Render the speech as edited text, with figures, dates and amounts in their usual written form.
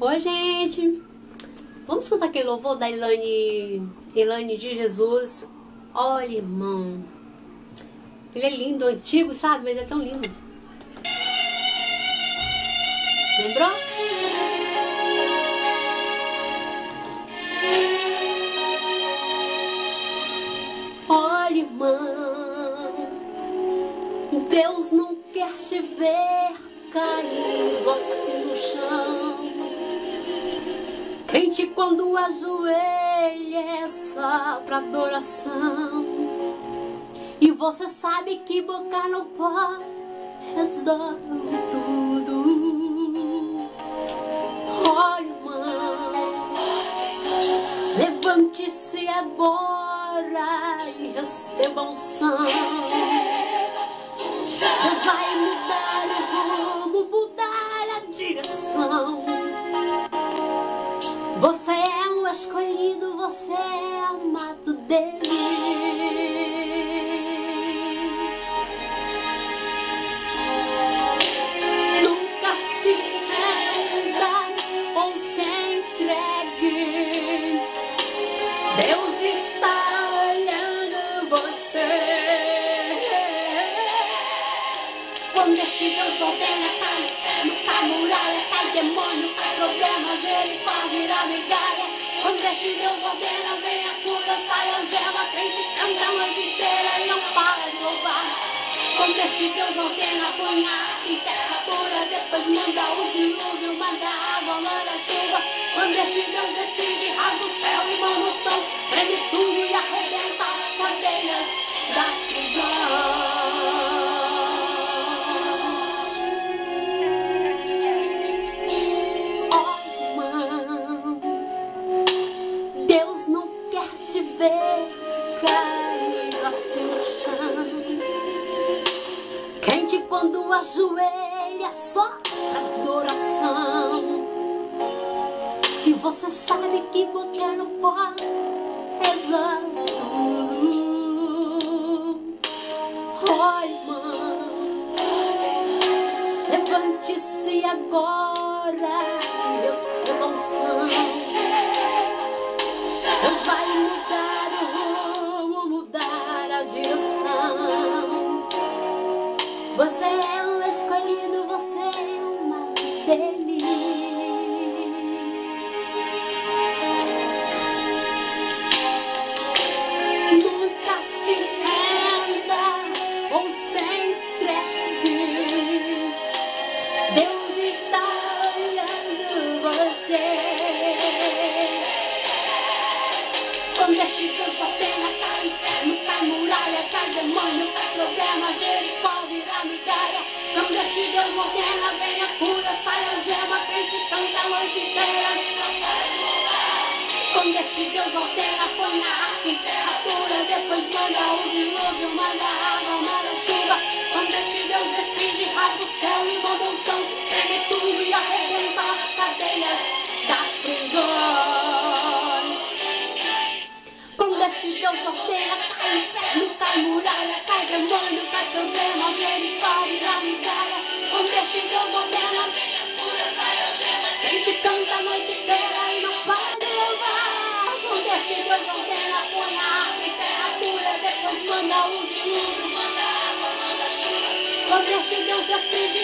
Oi, gente. Vamos cantar aquele louvor da Elaine de Jesus. Olha, irmão. Ele é lindo, antigo, sabe? Mas é tão lindo. Lembrou? Olha, irmão. Deus não quer te ver caído assim no chão. Crente quando ajoelha é só pra adoração. E você sabe que boca no pó resolve tudo. Olha, irmão, levante-se agora e receba unção. Deus vai mudar o rumo, mudar a direção. Você é um escolhido, você é amado dele. Nunca se renda ou se entregue. Deus está olhando você. Quando este Deus ordena, cai inferno, cai muralha, cai demônio, cai problemas, ele vira migalha. Quando este Deus ordena, vem a cura, sai a algema, crente canta a noite inteira e não para de louvar. Quando este Deus ordena, põe a arca em terra pura, depois manda o dilúvio, manda água, manda chuva. Quando este Deus decide, rasga o céu e manda o som, treme tudo e arrebenta as cadeias das prisões. Caído assim no chão. Crente quando ajoelha só adoração. E você sabe que boca no pó resolve tudo. Olha, irmão, levante-se agora e receba unção. Deus vai mudar o rumo, mudar a direção. Você é um escolhido, você é amado dele. Nunca se renda ou se entregue. Deus está olhando você. Quando este Deus ordena, cai inferno, cai muralha, cai demônio, cai problemas, Jericó vira migalha. Quando este Deus ordena, vem a cura, sai a algema, crente canta a noite inteira. Quando este Deus ordena, põe a arca em terra pura, depois manda o dilúvio, manda água, manda chuva. Quando este Deus decide, rasga o céu e manda um som, treme tudo e arrebenta as cadeias das prisões. Quando este Deus ordena, cai inferno, cai muralha, cai demônio, cai problema, Jericó vira migalha. Quando este Deus ordena, vem a cura, sai a algema, crente canta a noite inteira e não para de louvar. Quando este Deus ordena, põe a arca em terra pura, depois manda o dilúvio, manda água, manda chuva. Quando este Deus decide,